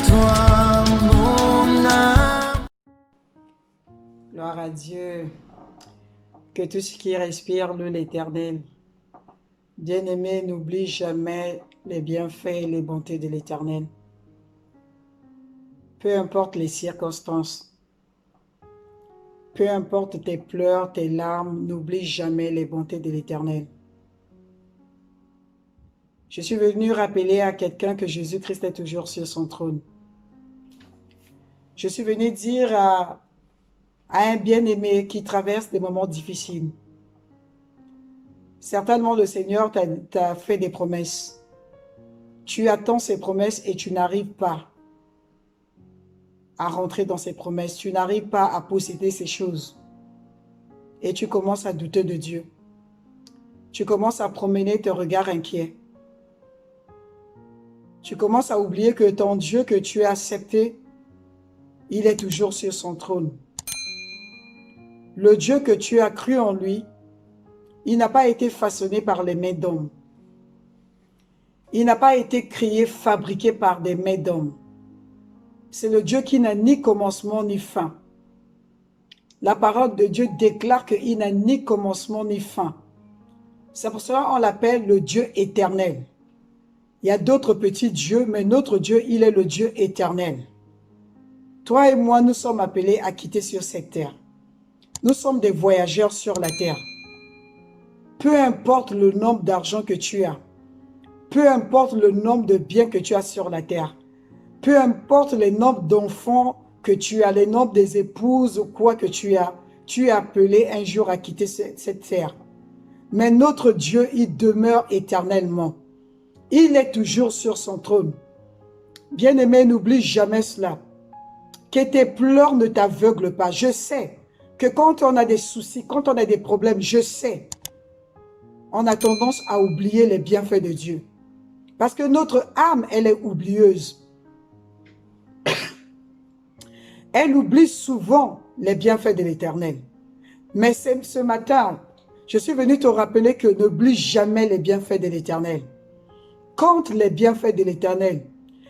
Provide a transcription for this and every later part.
toi, mon âme. Gloire à Dieu. Que tout ce qui respire loue l'Éternel. Bien-aimé, n'oublie jamais les bienfaits et les bontés de l'Éternel. Peu importe les circonstances, peu importe tes pleurs, tes larmes, n'oublie jamais les bontés de l'Éternel. Je suis venu rappeler à quelqu'un que Jésus-Christ est toujours sur son trône. Je suis venu dire à un bien-aimé qui traverse des moments difficiles. Certainement, le Seigneur t'a fait des promesses. Tu attends ces promesses et tu n'arrives pas à rentrer dans ces promesses. Tu n'arrives pas à posséder ces choses. Et tu commences à douter de Dieu. Tu commences à promener tes regards inquiets. Tu commences à oublier que ton Dieu que tu as accepté, il est toujours sur son trône. Le Dieu que tu as cru en lui, il n'a pas été façonné par les mains d'hommes. Il n'a pas été créé, fabriqué par des mains d'hommes. C'est le Dieu qui n'a ni commencement ni fin. La parole de Dieu déclare qu'il n'a ni commencement ni fin. C'est pour cela qu'on l'appelle le Dieu éternel. Il y a d'autres petits dieux, mais notre Dieu, il est le Dieu éternel. Toi et moi, nous sommes appelés à quitter sur cette terre. Nous sommes des voyageurs sur la terre. Peu importe le nombre d'argent que tu as, peu importe le nombre de biens que tu as sur la terre, peu importe le nombre d'enfants que tu as, le nombre des épouses ou quoi que tu es appelé un jour à quitter cette terre. Mais notre Dieu, il demeure éternellement. Il est toujours sur son trône. Bien-aimé, n'oublie jamais cela. Que tes pleurs ne t'aveuglent pas. Je sais que quand on a des soucis, quand on a des problèmes, je sais, on a tendance à oublier les bienfaits de Dieu. Parce que notre âme, elle est oublieuse. Elle oublie souvent les bienfaits de l'Éternel. Mais ce matin, je suis venu te rappeler que n'oublie jamais les bienfaits de l'Éternel. Compte les bienfaits de l'Éternel.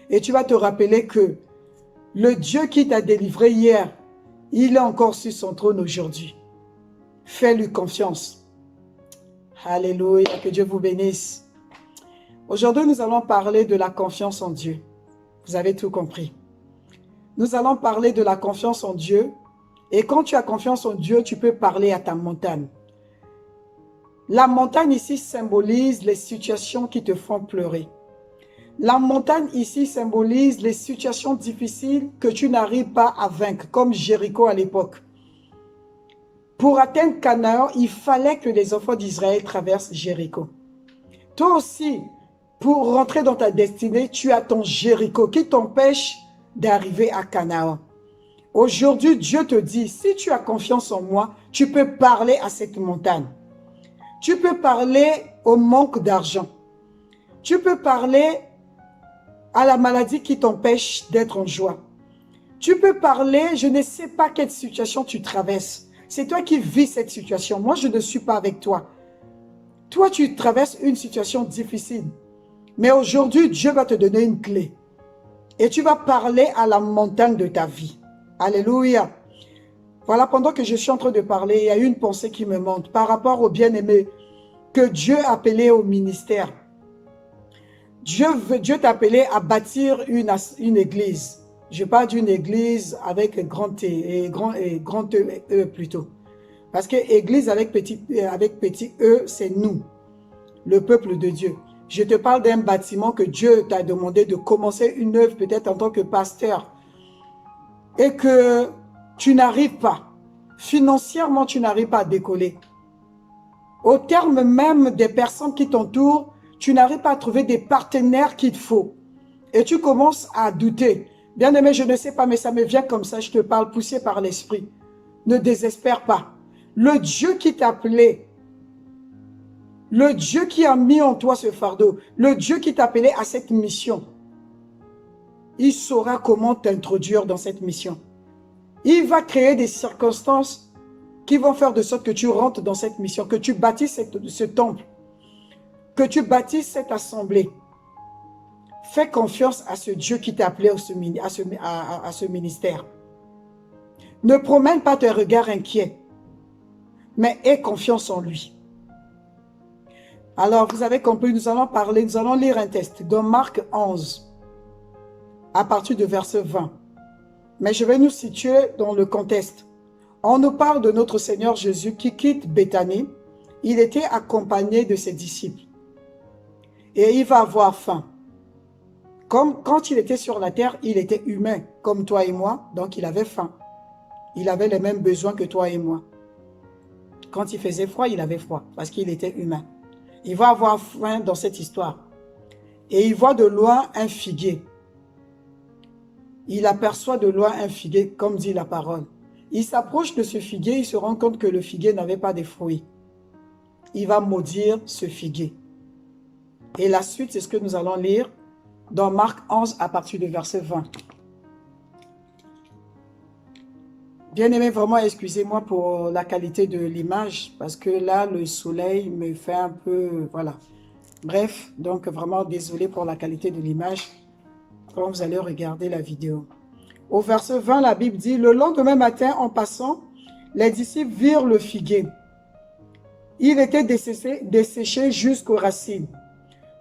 Et tu vas te rappeler que le Dieu qui t'a délivré hier, il est encore sur son trône aujourd'hui. Fais-lui confiance. Alléluia, que Dieu vous bénisse. Aujourd'hui, nous allons parler de la confiance en Dieu. Vous avez tout compris. Nous allons parler de la confiance en Dieu. Et quand tu as confiance en Dieu, tu peux parler à ta montagne. La montagne ici symbolise les situations qui te font pleurer. La montagne ici symbolise les situations difficiles que tu n'arrives pas à vaincre, comme Jéricho à l'époque. Pour atteindre Canaan, il fallait que les enfants d'Israël traversent Jéricho. Toi aussi, pour rentrer dans ta destinée, tu as ton Jéricho qui t'empêche d'arriver à Canaan. Aujourd'hui, Dieu te dit, si tu as confiance en moi, tu peux parler à cette montagne. Tu peux parler au manque d'argent. Tu peux parler à la maladie qui t'empêche d'être en joie. Tu peux parler, je ne sais pas quelle situation tu traverses. C'est toi qui vis cette situation. Moi, je ne suis pas avec toi. Toi, tu traverses une situation difficile. Mais aujourd'hui, Dieu va te donner une clé. Et tu vas parler à la montagne de ta vie. Alléluia. Voilà, pendant que je suis en train de parler, il y a une pensée qui me monte par rapport au bien-aimé que Dieu a appelé au ministère. Dieu t'a appelé à bâtir une église. Je parle d'une église avec grand T et grand E plutôt. Parce que église avec petit E, c'est nous, le peuple de Dieu. Je te parle d'un bâtiment que Dieu t'a demandé de commencer une œuvre peut-être en tant que pasteur. Et que tu n'arrives pas, financièrement tu n'arrives pas à décoller. Au terme même des personnes qui t'entourent, tu n'arrives pas à trouver des partenaires qu'il te faut. Et tu commences à douter. Bien-aimé, je ne sais pas, mais ça me vient comme ça, je te parle poussé par l'esprit. Ne désespère pas. Le Dieu qui t'a appelé, le Dieu qui a mis en toi ce fardeau, le Dieu qui t'a appelé à cette mission, il saura comment t'introduire dans cette mission. Il va créer des circonstances qui vont faire de sorte que tu rentres dans cette mission, que tu bâtisses ce temple, que tu bâtisses cette assemblée. Fais confiance à ce Dieu qui t'a appelé à ce ministère. Ne promène pas tes regards inquiets, mais aie confiance en lui. Alors, vous avez compris, nous allons lire un texte dans Marc 11, à partir du verset 20. Mais je vais nous situer dans le contexte. On nous parle de notre Seigneur Jésus qui quitte Béthanie. Il était accompagné de ses disciples. Et il va avoir faim. Comme quand il était sur la terre, il était humain, comme toi et moi, donc il avait faim. Il avait les mêmes besoins que toi et moi. Quand il faisait froid, il avait froid, parce qu'il était humain. Il va avoir faim dans cette histoire. Et il voit de loin un figuier. Il aperçoit de loin un figuier, comme dit la parole. Il s'approche de ce figuier, il se rend compte que le figuier n'avait pas de fruits. Il va maudire ce figuier. Et la suite, c'est ce que nous allons lire dans Marc 11 à partir du verset 20. Bien-aimé, vraiment, excusez-moi pour la qualité de l'image, parce que là, le soleil me fait un peu... Voilà. Bref, donc vraiment désolé pour la qualité de l'image quand vous allez regarder la vidéo. Au verset 20, la Bible dit, « Le lendemain matin, en passant, les disciples virent le figuier. Il était desséché jusqu'aux racines.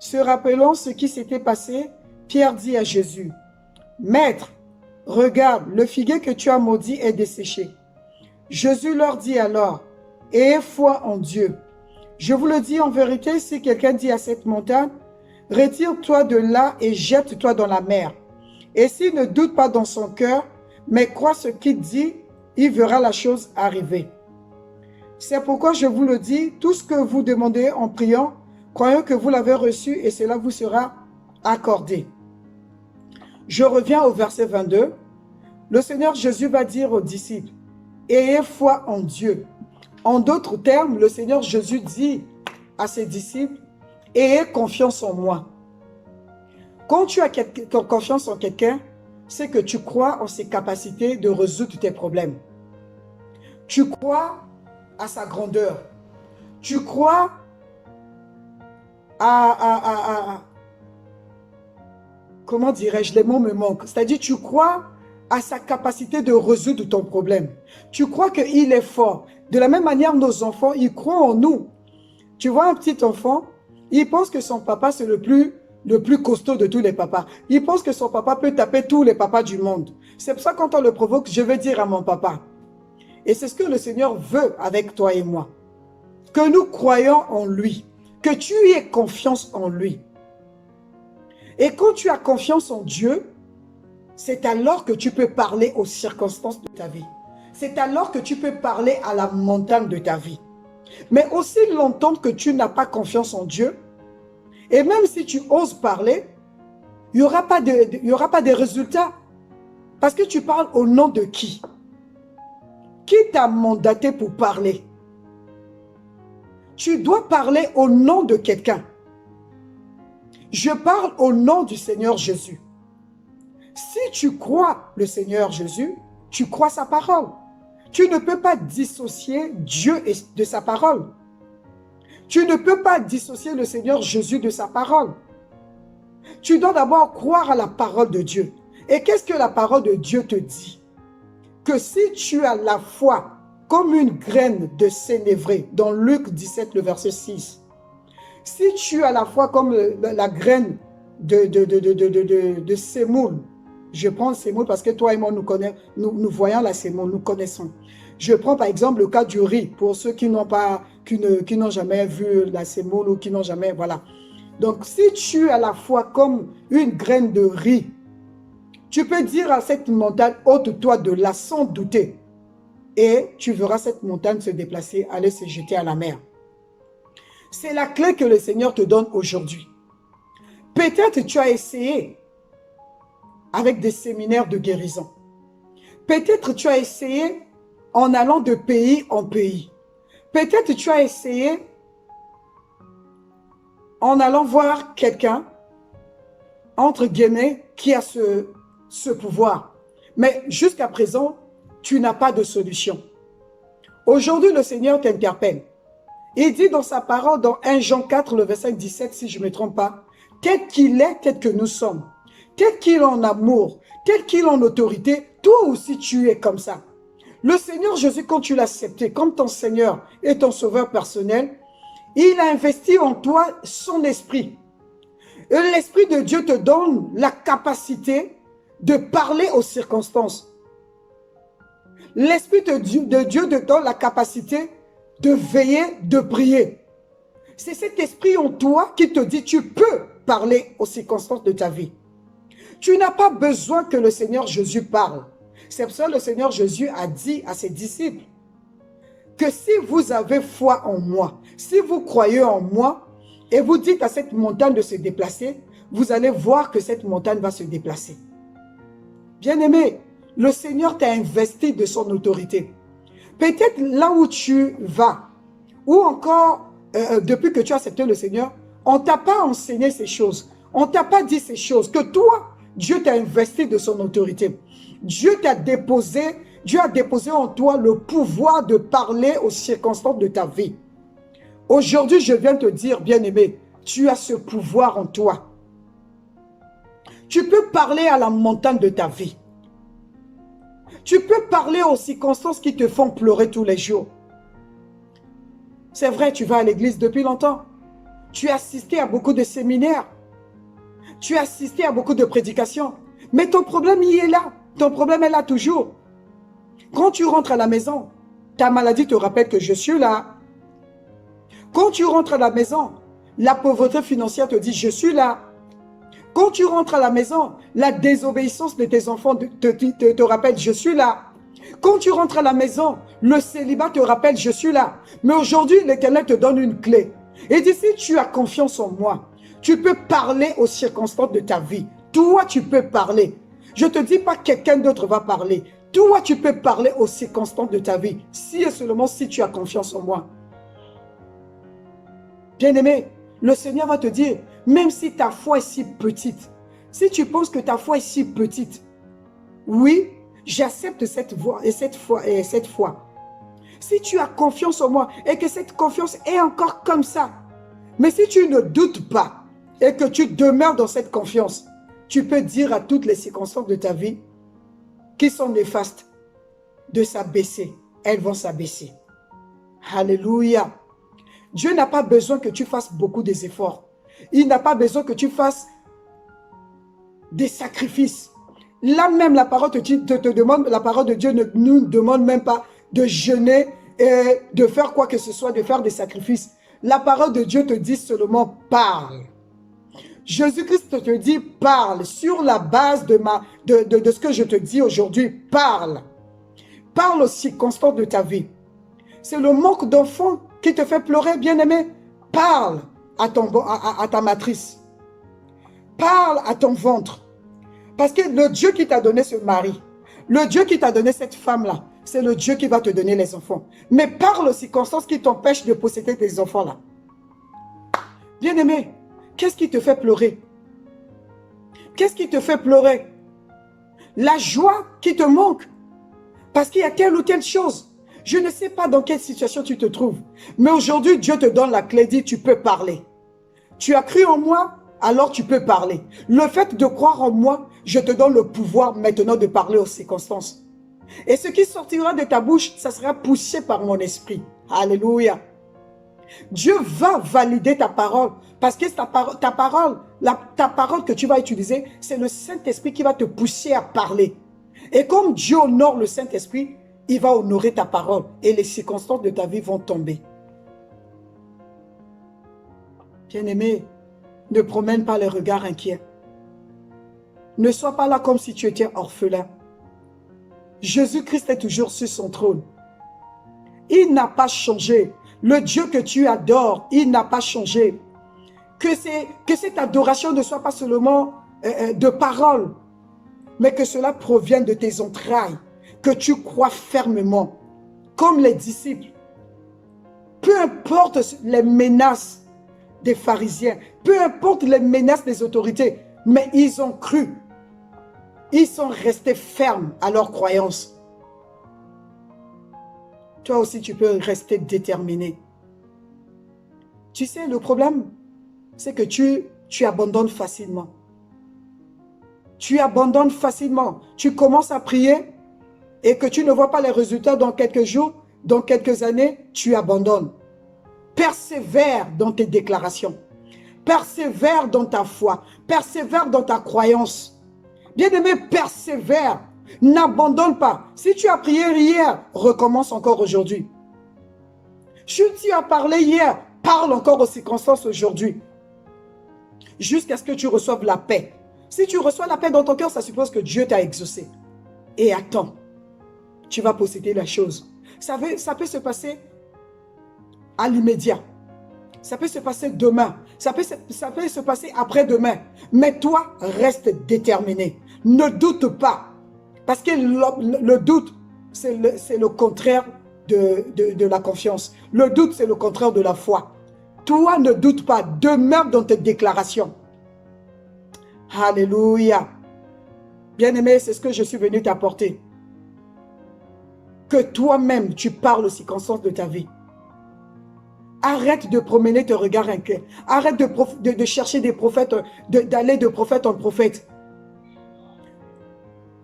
Se rappelant ce qui s'était passé, Pierre dit à Jésus, « Maître, regarde, le figuier que tu as maudit est desséché. » Jésus leur dit alors, « Ayez foi en Dieu. Je vous le dis en vérité, si quelqu'un dit à cette montagne, « Retire-toi de là et jette-toi dans la mer. » Et s'il ne doute pas dans son cœur, mais croit ce qu'il dit, il verra la chose arriver. C'est pourquoi je vous le dis, tout ce que vous demandez en priant, croyons que vous l'avez reçu et cela vous sera accordé. Je reviens au verset 22. Le Seigneur Jésus va dire aux disciples, « Ayez foi en Dieu. » En d'autres termes, le Seigneur Jésus dit à ses disciples, « Ayez confiance en moi. » Quand tu as confiance en quelqu'un, c'est que tu crois en ses capacités de résoudre tes problèmes. Tu crois à sa grandeur. Tu crois comment dirais-je, les mots me manquent. C'est-à-dire, tu crois à sa capacité de résoudre ton problème. Tu crois qu'il est fort. De la même manière, nos enfants, ils croient en nous. Tu vois un petit enfant, il pense que son papa, c'est le plus costaud de tous les papas. Il pense que son papa peut taper tous les papas du monde. C'est pour ça, quand on le provoque, je vais dire à mon papa. Et c'est ce que le Seigneur veut avec toi et moi. Que nous croyons en lui. Que tu aies confiance en lui. Et quand tu as confiance en Dieu, c'est alors que tu peux parler aux circonstances de ta vie. C'est alors que tu peux parler à la montagne de ta vie. Mais aussi longtemps que tu n'as pas confiance en Dieu, et même si tu oses parler, il n'y aura pas de résultats. Parce que tu parles au nom de qui? Qui t'a mandaté pour parler? Tu dois parler au nom de quelqu'un. Je parle au nom du Seigneur Jésus. Si tu crois le Seigneur Jésus, tu crois sa parole. Tu ne peux pas dissocier Dieu de sa parole. Tu ne peux pas dissocier le Seigneur Jésus de sa parole. Tu dois d'abord croire à la parole de Dieu. Et qu'est-ce que la parole de Dieu te dit? Que si tu as la foi comme une graine de sénévré, dans Luc 17, le verset 6, si tu as la foi comme la graine de sémoule, je prends sémoule parce que toi et moi, nous voyons la sémoule, nous connaissons. Je prends par exemple le cas du riz, pour ceux qui n'ont jamais vu la sémoule ou qui n'ont jamais, voilà. Donc, si tu as la foi comme une graine de riz, tu peux dire à cette montagne, ôte-toi de là sans douter. Et tu verras cette montagne se déplacer, aller se jeter à la mer. C'est la clé que le Seigneur te donne aujourd'hui. Peut-être tu as essayé avec des séminaires de guérison. Peut-être tu as essayé en allant de pays en pays. Peut-être tu as essayé en allant voir quelqu'un, entre guillemets, qui a ce pouvoir. Mais jusqu'à présent, tu n'as pas de solution. Aujourd'hui, le Seigneur t'interpelle. Il dit dans sa parole, dans 1 Jean 4, le verset 17, si je ne me trompe pas, tel qu'il est, tel que nous sommes, tel qu'il est en amour, tel qu'il est en autorité, toi aussi tu es comme ça. Le Seigneur Jésus, quand tu l'as accepté comme ton Seigneur et ton Sauveur personnel, il a investi en toi son esprit. Et l'Esprit de Dieu te donne la capacité de parler aux circonstances. L'Esprit de Dieu te donne la capacité de veiller, de prier. C'est cet esprit en toi qui te dit tu peux parler aux circonstances de ta vie. Tu n'as pas besoin que le Seigneur Jésus parle. C'est pour ça que le Seigneur Jésus a dit à ses disciples que si vous avez foi en moi, si vous croyez en moi et vous dites à cette montagne de se déplacer, vous allez voir que cette montagne va se déplacer. Bien-aimé, le Seigneur t'a investi de son autorité. Peut-être là où tu vas, ou encore depuis que tu as accepté le Seigneur, on ne t'a pas enseigné ces choses. On ne t'a pas dit ces choses. Que toi, Dieu t'a investi de son autorité. Dieu a déposé en toi le pouvoir de parler aux circonstances de ta vie. Aujourd'hui, je viens te dire, bien-aimé, tu as ce pouvoir en toi. Tu peux parler à la montagne de ta vie. Tu peux parler aux circonstances qui te font pleurer tous les jours. C'est vrai, tu vas à l'église depuis longtemps. Tu as assisté à beaucoup de séminaires. Tu as assisté à beaucoup de prédications. Mais ton problème, il est là. Ton problème est là toujours. Quand tu rentres à la maison, ta maladie te rappelle que je suis là. Quand tu rentres à la maison, la pauvreté financière te dit je suis là. Quand tu rentres à la maison, la désobéissance de tes enfants te rappelle je suis là. Quand tu rentres à la maison, le célibat te rappelle je suis là. Mais aujourd'hui, l'Éternel te donne une clé. Et dit, si tu as confiance en moi, tu peux parler aux circonstances de ta vie. Toi, tu peux parler. Je ne te dis pas que quelqu'un d'autre va parler. Toi, tu peux parler aux circonstances de ta vie. Si et seulement si tu as confiance en moi. Bien-aimé, le Seigneur va te dire, même si ta foi est si petite, si tu penses que ta foi est si petite, oui, j'accepte cette voix et cette foi. Si tu as confiance en moi et que cette confiance est encore comme ça, mais si tu ne doutes pas et que tu demeures dans cette confiance, tu peux dire à toutes les circonstances de ta vie qui sont néfastes de s'abaisser. Elles vont s'abaisser. Alléluia. Dieu n'a pas besoin que tu fasses beaucoup d'efforts. Il n'a pas besoin que tu fasses des sacrifices. Là même, la parole te demande, la parole de Dieu ne nous demande même pas de jeûner et de faire quoi que ce soit, de faire des sacrifices. La parole de Dieu te dit seulement parle. Jésus-Christ te dit parle sur la base de ce que je te dis aujourd'hui. Parle. Parle aux circonstances de ta vie. C'est le manque d'enfants qui te fait pleurer, bien-aimé. Parle à ta matrice. Parle à ton ventre. Parce que le Dieu qui t'a donné ce mari, le Dieu qui t'a donné cette femme-là, c'est le Dieu qui va te donner les enfants. Mais parle aux circonstances qui t'empêchent de posséder tes enfants-là. Bien-aimé, qu'est-ce qui te fait pleurer? Qu'est-ce qui te fait pleurer? La joie qui te manque. Parce qu'il y a telle ou telle chose. Je ne sais pas dans quelle situation tu te trouves. Mais aujourd'hui, Dieu te donne la clé, dit tu peux parler. Tu as cru en moi, alors tu peux parler. Le fait de croire en moi, je te donne le pouvoir maintenant de parler aux circonstances. Et ce qui sortira de ta bouche, ça sera poussé par mon esprit. Alléluia. Dieu va valider ta parole. Parce que ta parole que tu vas utiliser, c'est le Saint-Esprit qui va te pousser à parler. Et comme Dieu honore le Saint-Esprit, il va honorer ta parole. Et les circonstances de ta vie vont tomber. Bien-aimé, ne promène pas les regards inquiets. Ne sois pas là comme si tu étais orphelin. Jésus-Christ est toujours sur son trône. Il n'a pas changé. Le Dieu que tu adores, il n'a pas changé. Que cette adoration ne soit pas seulement de parole, mais que cela provienne de tes entrailles, que tu crois fermement, comme les disciples. Peu importe les menaces des pharisiens, peu importe les menaces des autorités, mais ils ont cru. Ils sont restés fermes à leur croyance. Toi aussi, tu peux rester déterminé. Tu sais, le problème, c'est que tu tu abandonnes facilement. Tu abandonnes facilement. Tu commences à prier et que tu ne vois pas les résultats dans quelques jours, dans quelques années, tu abandonnes. Persévère dans tes déclarations. Persévère dans ta foi. Persévère dans ta croyance. Bien-aimé, persévère. N'abandonne pas. Si tu as prié hier, recommence encore aujourd'hui. Si tu as parlé hier, parle encore aux circonstances aujourd'hui. Jusqu'à ce que tu reçoives la paix. Si tu reçois la paix dans ton cœur, ça suppose que Dieu t'a exaucé. Et attends, tu vas posséder la chose. Ça peut se passer à l'immédiat. Ça peut se passer demain. Ça peut se passer après-demain. Mais toi, reste déterminé. Ne doute pas. Parce que le doute, c'est le contraire de la confiance. Le doute, c'est le contraire de la foi. Toi, ne doute pas. Demeure dans tes déclarations. Alléluia. Bien-aimé, c'est ce que je suis venu t'apporter. Que toi-même, tu parles aux circonstances de ta vie. Arrête de promener tes regards inquiets. Arrête de chercher des prophètes, d'aller de prophète en prophète.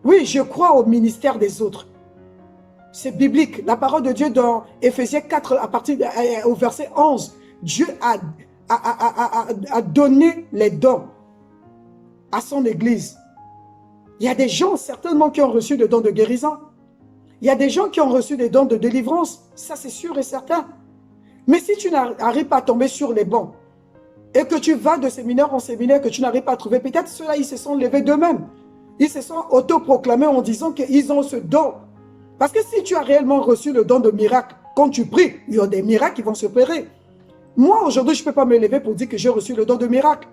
Oui, je crois au ministère des autres. C'est biblique. La parole de Dieu dans Éphésiens 4, au verset 11, Dieu a donné les dons à son église. Il y a des gens certainement qui ont reçu des dons de guérison. Il y a des gens qui ont reçu des dons de délivrance. Ça, c'est sûr et certain. Mais si tu n'arrives pas à tomber sur les bons et que tu vas de séminaire en séminaire que tu n'arrives pas à trouver, peut-être ceux-là, ils se sont levés d'eux-mêmes. Ils se sont autoproclamés en disant qu'ils ont ce don. Parce que si tu as réellement reçu le don de miracle, quand tu pries, il y a des miracles qui vont se opérer. Moi, aujourd'hui, je ne peux pas me lever pour dire que j'ai reçu le don de miracle.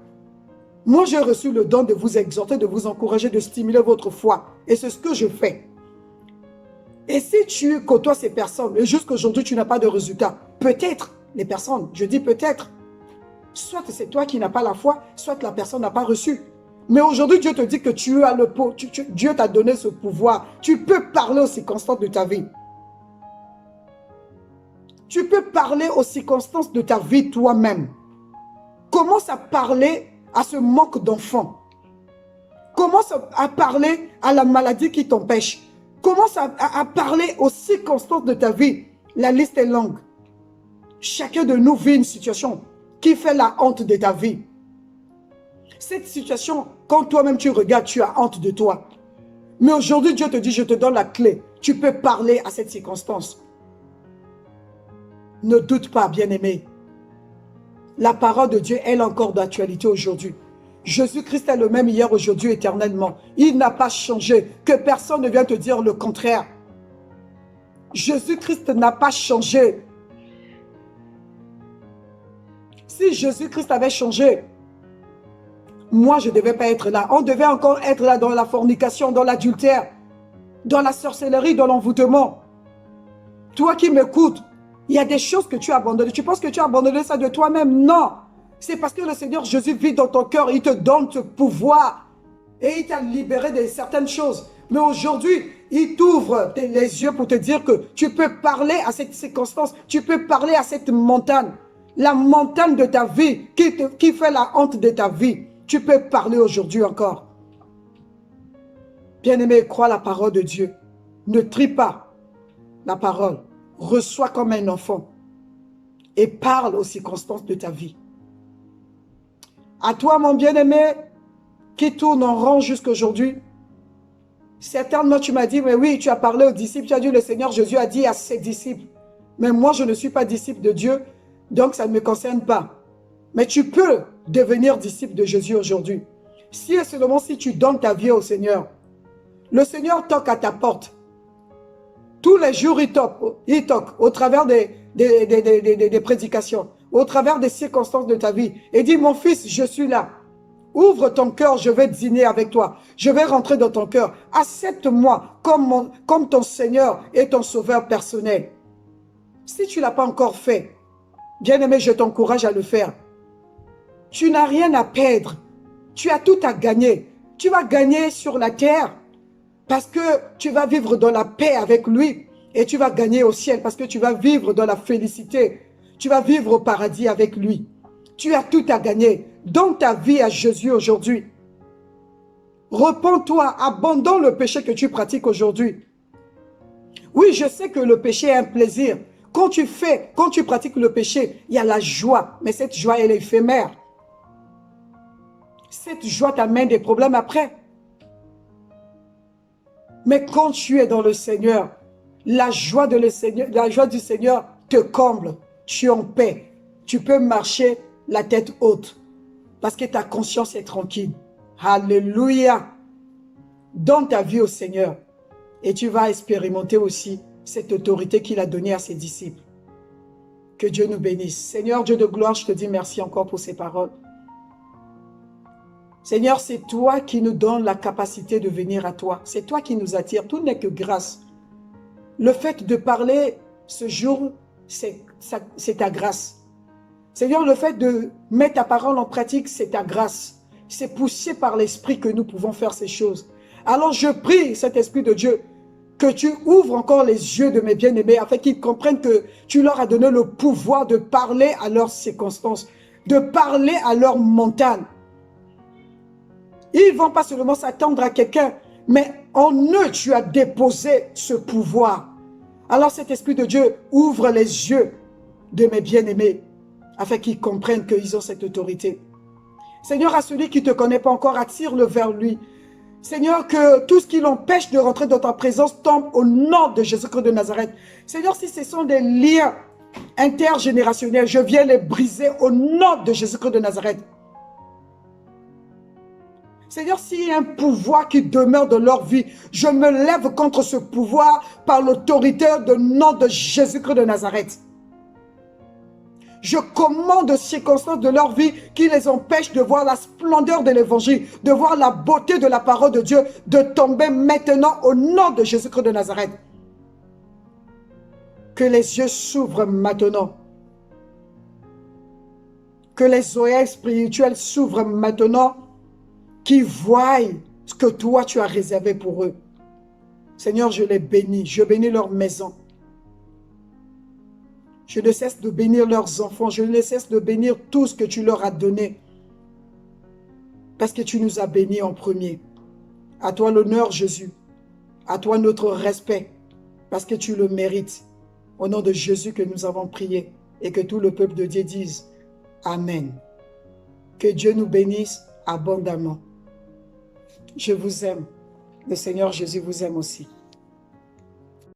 Moi, j'ai reçu le don de vous exhorter, de vous encourager, de stimuler votre foi. Et c'est ce que je fais. Et si tu côtoies ces personnes, et jusqu'aujourd'hui, tu n'as pas de résultat, peut-être, les personnes, je dis peut-être, soit c'est toi qui n'as pas la foi, soit la personne n'a pas reçu. Mais aujourd'hui, Dieu te dit que tu as Dieu t'a donné ce pouvoir. Tu peux parler aux circonstances de ta vie. Tu peux parler aux circonstances de ta vie toi-même. Commence à parler à ce manque d'enfants. Commence à parler à la maladie qui t'empêche. Commence à parler aux circonstances de ta vie. La liste est longue. Chacun de nous vit une situation qui fait la honte de ta vie. Cette situation, quand toi-même tu regardes, tu as honte de toi. Mais aujourd'hui, Dieu te dit, je te donne la clé. Tu peux parler à cette circonstance. Ne doute pas, bien-aimé. La parole de Dieu, elle est encore d'actualité aujourd'hui. Jésus-Christ est le même hier, aujourd'hui, éternellement. Il n'a pas changé. Que personne ne vienne te dire le contraire. Jésus-Christ n'a pas changé. Si Jésus-Christ avait changé, moi, je ne devais pas être là. On devait encore être là dans la fornication, dans l'adultère, dans la sorcellerie, dans l'envoûtement. Toi qui m'écoutes, il y a des choses que tu as abandonnées. Tu penses que tu as abandonné ça de toi-même? Non. C'est parce que le Seigneur Jésus vit dans ton cœur. Il te donne ce pouvoir. Et il t'a libéré de certaines choses. Mais aujourd'hui, il t'ouvre les yeux pour te dire que tu peux parler à cette circonstance. Tu peux parler à cette montagne. La montagne de ta vie qui fait la honte de ta vie. Tu peux parler aujourd'hui encore. Bien-aimé, crois la parole de Dieu. Ne trie pas la parole. Reçois comme un enfant. Et parle aux circonstances de ta vie. À toi, mon bien-aimé, qui tourne en rond jusqu'aujourd'hui. Certainement, tu m'as dit, mais oui, tu as parlé aux disciples. Tu as dit, le Seigneur Jésus a dit à ses disciples. Mais moi, je ne suis pas disciple de Dieu. Donc, ça ne me concerne pas. Mais tu peux devenir disciple de Jésus aujourd'hui. Si et seulement si tu donnes ta vie au Seigneur. Le Seigneur toque à ta porte. Tous les jours, il toque au travers des prédications, au travers des circonstances de ta vie. Et dit, mon fils, je suis là. Ouvre ton cœur, je vais dîner avec toi. Je vais rentrer dans ton cœur. Accepte-moi comme ton Seigneur et ton Sauveur personnel. Si tu ne l'as pas encore fait, bien-aimé, je t'encourage à le faire. Tu n'as rien à perdre. Tu as tout à gagner. Tu vas gagner sur la terre parce que tu vas vivre dans la paix avec lui. Et tu vas gagner au ciel parce que tu vas vivre dans la félicité. Tu vas vivre au paradis avec lui. Tu as tout à gagner. Donne ta vie à Jésus aujourd'hui. Repends-toi, abandonne le péché que tu pratiques aujourd'hui. Oui, je sais que le péché est un plaisir. Quand tu pratiques le péché, il y a la joie. Mais cette joie, elle est éphémère. Cette joie t'amène des problèmes après. Mais quand tu es dans le Seigneur, la joie du Seigneur te comble. Tu es en paix. Tu peux marcher la tête haute. Parce que ta conscience est tranquille. Alléluia. Donne ta vie au Seigneur. Et tu vas expérimenter aussi cette autorité qu'il a donnée à ses disciples. Que Dieu nous bénisse. Seigneur Dieu de gloire, je te dis merci encore pour ces paroles. Seigneur, c'est toi qui nous donnes la capacité de venir à toi. C'est toi qui nous attires. Tout n'est que grâce. Le fait de parler ce jour, c'est ta grâce. Seigneur, le fait de mettre ta parole en pratique, c'est ta grâce. C'est poussé par l'Esprit que nous pouvons faire ces choses. Alors je prie, cet Esprit de Dieu, que tu ouvres encore les yeux de mes bien-aimés afin qu'ils comprennent que tu leur as donné le pouvoir de parler à leurs circonstances, de parler à leur montagne. Ils ne vont pas seulement s'attendre à quelqu'un, mais en eux, tu as déposé ce pouvoir. Alors cet Esprit de Dieu ouvre les yeux de mes bien-aimés afin qu'ils comprennent qu'ils ont cette autorité. Seigneur, à celui qui ne te connaît pas encore, attire-le vers lui. Seigneur, que tout ce qui l'empêche de rentrer dans ta présence tombe au nom de Jésus-Christ de Nazareth. Seigneur, si ce sont des liens intergénérationnels, je viens les briser au nom de Jésus-Christ de Nazareth. Seigneur, s'il y a un pouvoir qui demeure dans leur vie, je me lève contre ce pouvoir par l'autorité du nom de Jésus-Christ de Nazareth. Je commande aux circonstances de leur vie qui les empêchent de voir la splendeur de l'évangile, de voir la beauté de la parole de Dieu, de tomber maintenant au nom de Jésus-Christ de Nazareth. Que les yeux s'ouvrent maintenant. Que les oreilles spirituelles s'ouvrent maintenant, qui voient ce que toi tu as réservé pour eux. Seigneur, je les bénis, je bénis leur maison. Je ne cesse de bénir leurs enfants, je ne cesse de bénir tout ce que tu leur as donné. Parce que tu nous as bénis en premier. À toi l'honneur, Jésus. À toi notre respect, parce que tu le mérites. Au nom de Jésus que nous avons prié et que tout le peuple de Dieu dise Amen. Que Dieu nous bénisse abondamment. Je vous aime. Le Seigneur Jésus vous aime aussi.